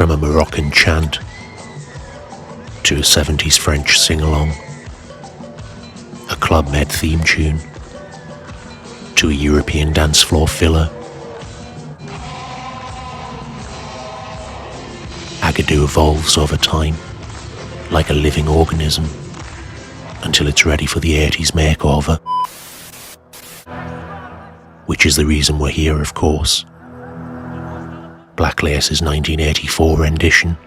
From a Moroccan chant to a 70s French sing-along, a Club Med theme tune to a European dance floor filler, Agadoo evolves over time like a living organism until it's ready for the 80s makeover, which is the reason we're here, of course. Black Lace's 1984 rendition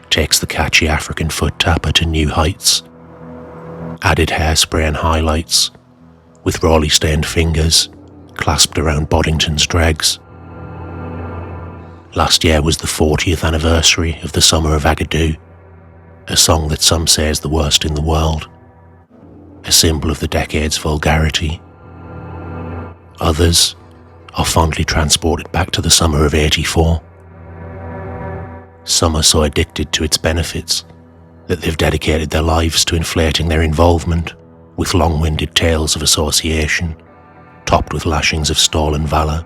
takes the catchy African foot tapper to new heights. Added hairspray and highlights, with rawly stained fingers clasped around Boddington's dregs. Last year was the 40th anniversary of the Summer of Agadoo, a song that some say is the worst in the world, a symbol of the decade's vulgarity. Others are fondly transported back to the summer of '84. Some are so addicted to its benefits that they've dedicated their lives to inflating their involvement with long-winded tales of association, topped with lashings of stolen valour.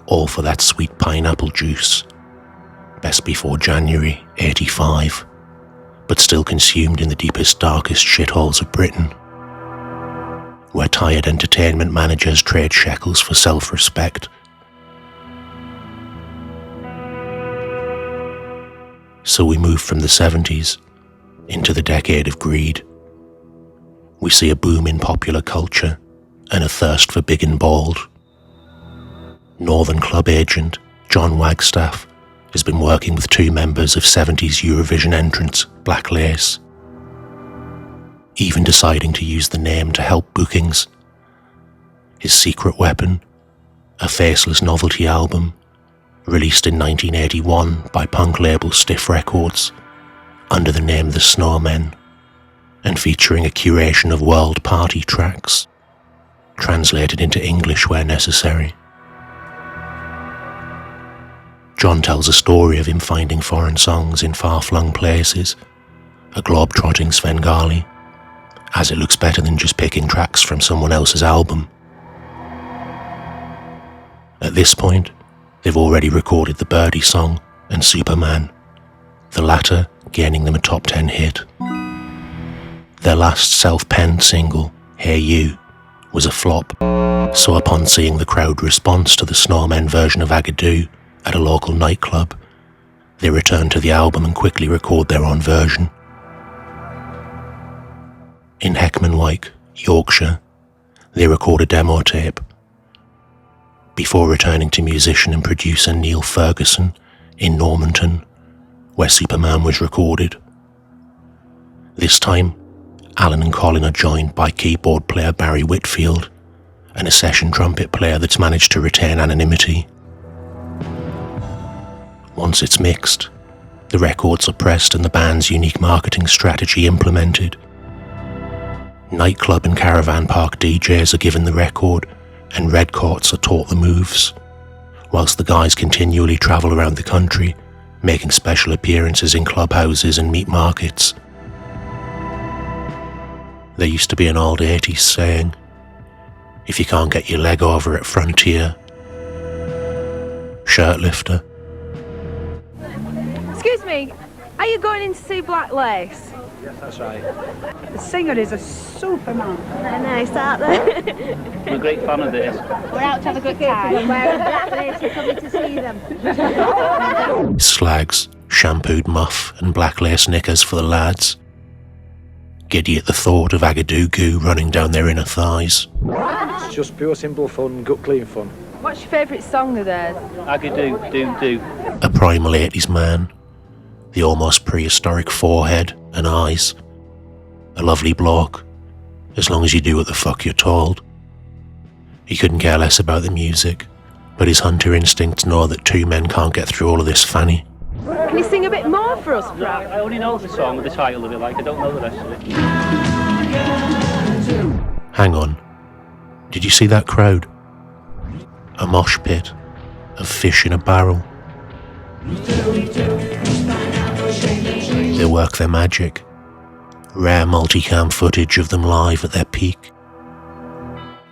All for that sweet pineapple juice, best before January '85, but still consumed in the deepest, darkest shitholes of Britain, where tired entertainment managers trade shekels for self-respect. So we move from the 70s into the decade of greed. We see a boom in popular culture and a thirst for big and bold. Northern Club agent John Wagstaff has been working with two members of 70s Eurovision entrants Black Lace, even deciding to use the name to help bookings. His secret weapon, a faceless novelty album, released in 1981 by punk label Stiff Records, under the name The Snowmen, and featuring a curation of world party tracks, translated into English where necessary. John tells a story of him finding foreign songs in far-flung places, a globe-trotting Svengali, as it looks better than just picking tracks from someone else's album. At this point, they've already recorded the Birdie song and Superman, the latter gaining them a top 10 hit. Their last self-penned single, Hey You, was a flop, so upon seeing the crowd response to the Snowmen version of Agadoo at a local nightclub, they return to the album and quickly record their own version. In Heckmanwike, Yorkshire, they record a demo tape before returning to musician and producer Neil Ferguson in Normanton, where Superman was recorded. This time, Alan and Colin are joined by keyboard player Barry Whitfield and a session trumpet player that's managed to retain anonymity. Once it's mixed, the records are pressed and the band's unique marketing strategy implemented. Nightclub and caravan park DJs are given the record and red coats are taught the moves, whilst the guys continually travel around the country, making special appearances in clubhouses and meat markets. There used to be an old 80s saying, if you can't get your leg over at Frontier, shirt lifter. Excuse me, are you going in to see Black Lace? Yes, that's right. The singer is a superman. They're nice, aren't they? I'm a great fan of this. We're out to have a good time. Wearing Black Lace, we're coming to see them. Slags, shampooed muff and Black Lace knickers for the lads, giddy at the thought of Agadoo goo running down their inner thighs. It's just pure simple fun, gut clean fun. What's your favourite song of theirs? Agadoo, do. A primal 80s man, the almost prehistoric forehead and eyes, a lovely bloke, as long as you do what the fuck you're told. He couldn't care less about the music, but his hunter instincts know that two men can't get through all of this fanny. Can you sing a bit more for us, No, Brad? I only know the song with the title of it, like I don't know the rest of it. Hang on, did you see that crowd? A mosh pit of fish in a barrel. They work their magic. Rare multicam footage of them live at their peak.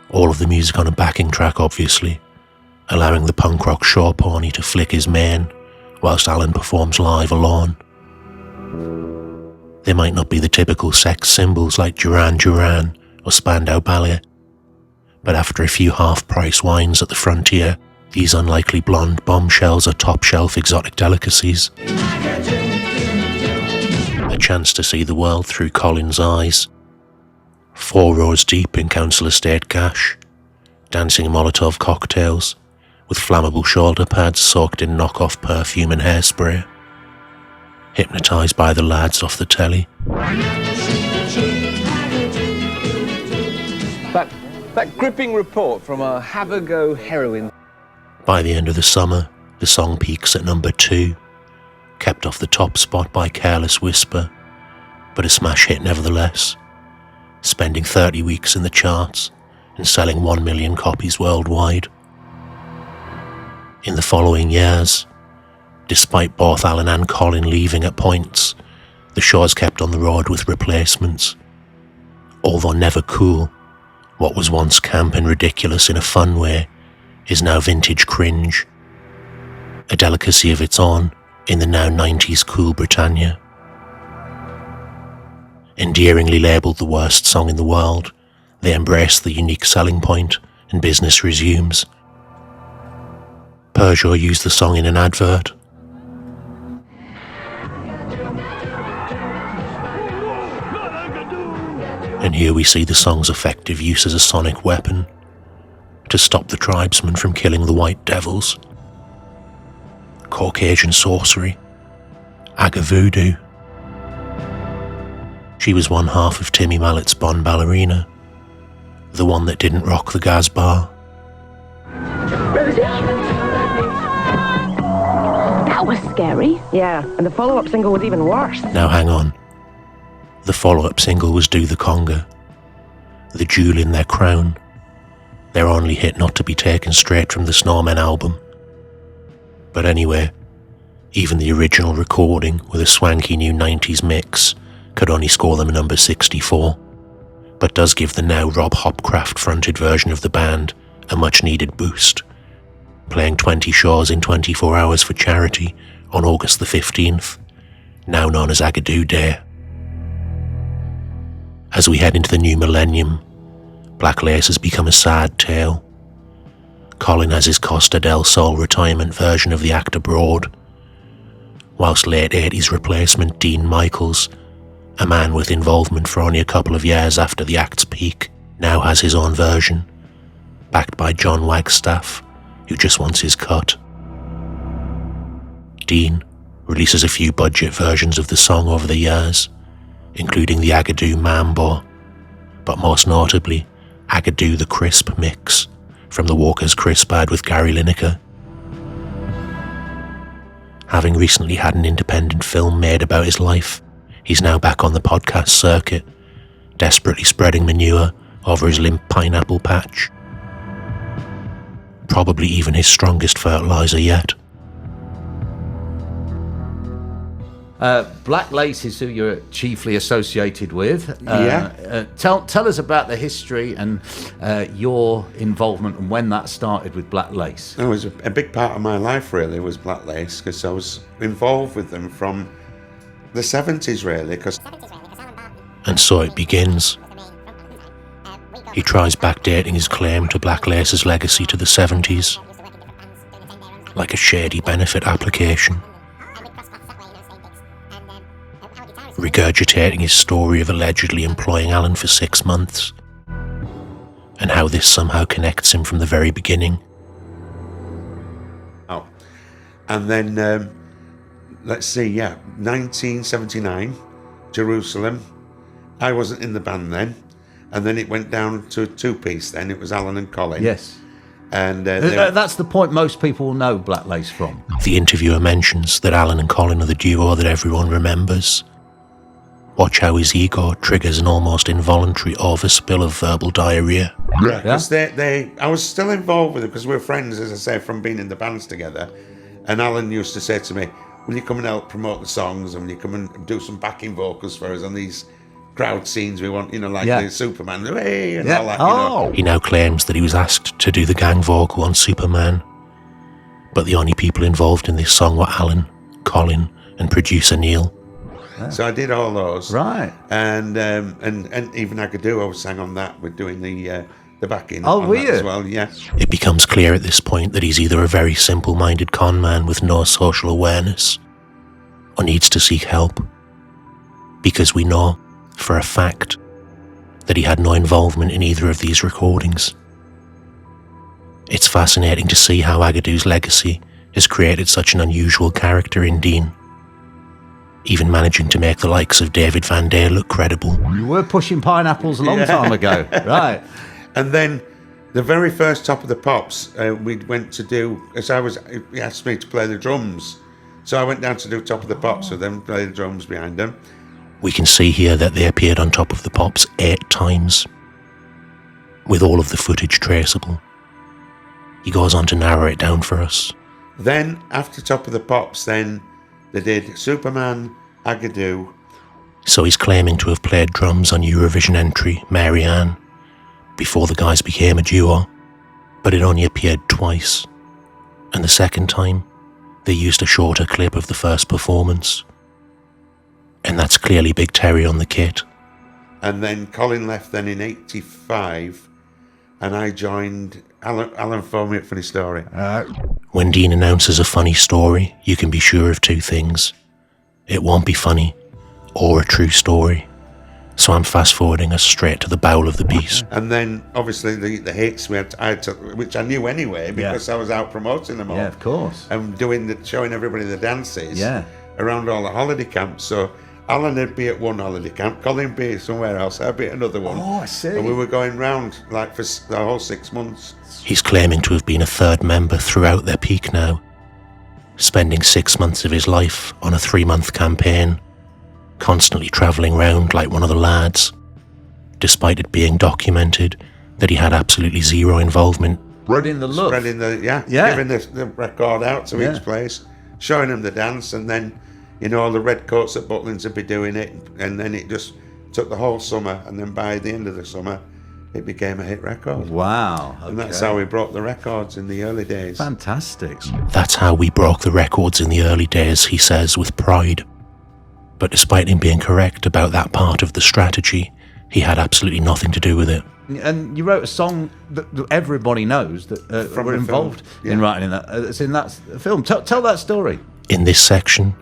All of the music on a backing track, obviously, allowing the punk rock show pony to flick his mane whilst Alan performs live alone. They might not be the typical sex symbols like Duran Duran or Spandau Ballet, but after a few half-price wines at the frontier, these unlikely blonde bombshells are top-shelf exotic delicacies. A chance to see the world through Colin's eyes. 4 rows deep in council estate cash, dancing Molotov cocktails, with flammable shoulder pads soaked in knockoff perfume and hairspray. Hypnotised by the lads off the telly. That gripping report from a have-a-go heroine. By the end of the summer, the song peaks at number 2, kept off the top spot by Careless Whisper, but a smash hit nevertheless, spending 30 weeks in the charts and selling 1 million copies worldwide. In the following years, despite both Alan and Colin leaving at points, the show's kept on the road with replacements. Although never cool, what was once camp and ridiculous in a fun way is now vintage cringe, a delicacy of its own in the now 90s cool Britannia. Endearingly labelled the worst song in the world, they embrace the unique selling point and business resumes. Peugeot used the song in an advert. And here we see the song's effective use as a sonic weapon to stop the tribesmen from killing the white devils. Caucasian sorcery. Agadoo. She was one half of Timmy Mallet's Bond ballerina, the one that didn't rock the Gaz bar. That was scary. Yeah, and the follow-up single was even worse. Now hang on. The follow-up single was Do the Conga, the jewel in their crown, their only hit not to be taken straight from the Snowmen album. But anyway, even the original recording with a swanky new 90s mix could only score them a number 64, but does give the now Rob Hopcraft fronted version of the band a much needed boost, playing 20 shows in 24 hours for charity on August the 15th, now known as Agadoo Day. As we head into the new millennium, Black Lace has become a sad tale. Colin has his Costa del Sol retirement version of the act abroad, whilst late 80s replacement Dean Michaels, a man with involvement for only a couple of years after the act's peak, now has his own version, backed by John Wagstaff, who just wants his cut. Dean releases a few budget versions of the song over the years, including the Agadoo Mambo, but most notably Agadoo the Crisp mix from the Walker's Crisp ad with Gary Lineker. Having recently had an independent film made about his life, he's now back on the podcast circuit, desperately spreading manure over his limp pineapple patch. Probably even his strongest fertiliser yet. Black Lace is who you're chiefly associated with. Yeah. Tell us about the history and your involvement and when that started with Black Lace. It was a big part of my life, really, was Black Lace, because I was involved with them from the 70s, really. And so it begins. He tries backdating his claim to Black Lace's legacy to the 70s, like a shady benefit application, regurgitating his story of allegedly employing Alan for 6 months, and how this somehow connects him from the very beginning. Oh, and then, let's see, 1979, Jerusalem. I wasn't in the band then, and then it went down to a two-piece then. It was Alan and Colin. Yes. And that's the point most people will know Black Lace from. The interviewer mentions that Alan and Colin are the duo that everyone remembers. Watch how his ego triggers an almost involuntary overspill of verbal diarrhea. Yeah, because I was still involved with them because we were friends, as I say, from being in the bands together. And Alan used to say to me, will you come and help promote the songs, and will you come and do some backing vocals for us on these crowd scenes we want, like the Superman, hey, and all that, He now claims that he was asked to do the gang vocal on Superman But the only people involved in this song were Alan, Colin, and producer Neil. So I did all those. Right. And even Agadoo, I was sang on that. We're doing the backing Oh, on were that you? as well, yeah. It becomes clear at this point that he's either a very simple-minded con man with no social awareness, or needs to seek help, because we know, for a fact, that he had no involvement in either of these recordings. It's fascinating to see how Agadoo's legacy has created such an unusual character in Dean, even managing to make the likes of David Van Day look credible. You were pushing pineapples a long time ago. Right. And then the very first Top of the Pops, we went to do, as he asked me to play the drums. So I went down to do Top of the Pops with them, play the drums behind them. We can see here that they appeared on Top of the Pops 8 times, with all of the footage traceable. He goes on to narrow it down for us. Then, after Top of the Pops, then they did Superman, Agadoo. So he's claiming to have played drums on Eurovision entry Mary Ann before the guys became a duo, but it only appeared twice, and the second time they used a shorter clip of the first performance. And that's clearly Big Terry on the kit. And then Colin left then in 85, and I joined. Alan phoned me up for the story. When Dean announces a funny story, you can be sure of 2 things. It won't be funny, or a true story. So I'm fast-forwarding us straight to the bowel of the piece. And then, obviously, the hits I had to, which I knew anyway, because I was out promoting them all. Yeah, of course. And showing everybody the dances around all the holiday camps. So Alan would be at one holiday camp, Colin would be somewhere else, I'd be at another one. Oh, I see. And we were going round like for the whole 6 months. He's claiming to have been a third member throughout their peak now, spending 6 months of his life on a 3-month campaign, constantly travelling round like one of the lads, despite it being documented that he had absolutely zero involvement. Spreading the love. Giving the record out to each place, showing them the dance, and then, all the red coats at Butlins would be doing it, and then it just took the whole summer, and then by the end of the summer, it became a hit record. Wow. And that's how we broke the records in the early days. Fantastic. That's how we broke the records in the early days, he says with pride. But despite him being correct about that part of the strategy, he had absolutely nothing to do with it. And you wrote a song that everybody knows that were involved in writing that. It's in that film. Tell that story. In this section,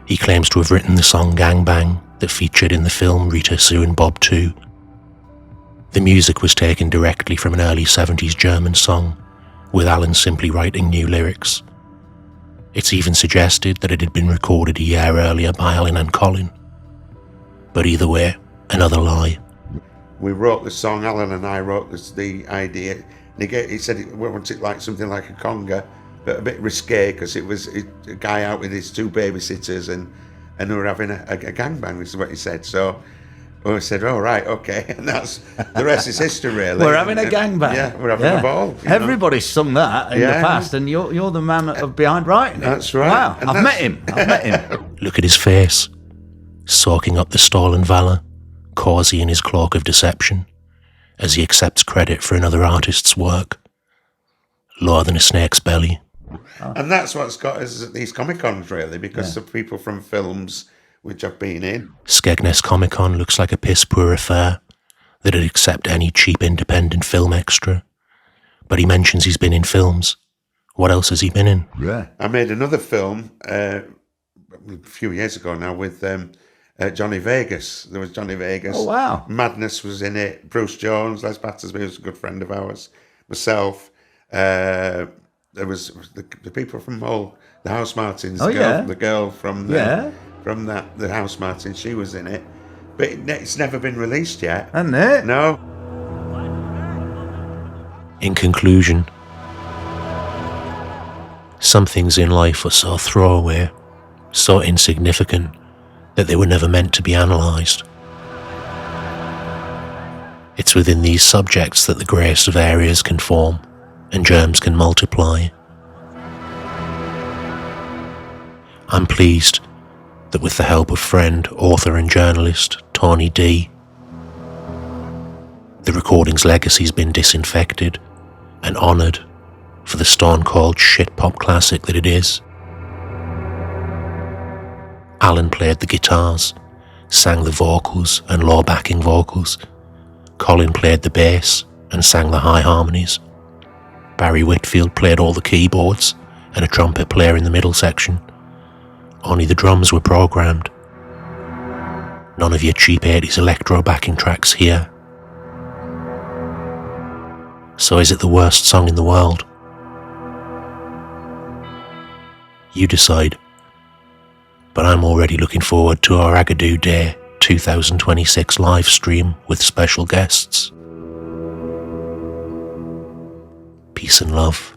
he claims to have written the song Gang Bang that featured in the film Rita, Sue and Bob 2. The music was taken directly from an early 70s German song, with Alan simply writing new lyrics. It's even suggested that it had been recorded a year earlier by Alan and Colin. But either way, another lie. We wrote the song, Alan and I wrote the idea. And he said we wanted it like something like a conga, but a bit risque, because it was a guy out with his 2 babysitters and they were having a gangbang, this is what he said. So we said, oh, right, okay. And that's the rest is history, really. We're having a gangbang. Yeah, we're having a ball. Everybody's sung that in the past, and you're the man behind writing it. That's right. Wow, And I've met him. Look at his face, soaking up the stolen valour, causey in his cloak of deception, as he accepts credit for another artist's work. Lower than a snake's belly. And that's what's got us at these Comic-Cons, really, because of people from films which I've been in. Skegness Comic-Con looks like a piss-poor affair that'd accept any cheap independent film extra. But he mentions he's been in films. What else has he been in? Yeah. I made another film a few years ago now with Johnny Vegas. There was Johnny Vegas. Oh, wow. Madness was in it. Bruce Jones, Les Battersby was a good friend of ours. Myself. There was the people from the House Martins. The girl from the House Martins. She was in it. But it's never been released yet. Hasn't it? No. In conclusion, some things in life are so throwaway, so insignificant, that they were never meant to be analysed. It's within these subjects that the greyest of areas can form and germs can multiply. I'm pleased that with the help of friend, author and journalist Tony D, the recording's legacy's been disinfected and honoured for the stone-cold shit-pop classic that it is. Alan played the guitars, sang the vocals and low backing vocals. Colin played the bass and sang the high harmonies. Barry Whitfield played all the keyboards and a trumpet player in the middle section. Only the drums were programmed. None of your cheap 80s electro backing tracks here. So is it the worst song in the world? You decide. But I'm already looking forward to our Agadoo Day 2026 live stream with special guests. Peace and love.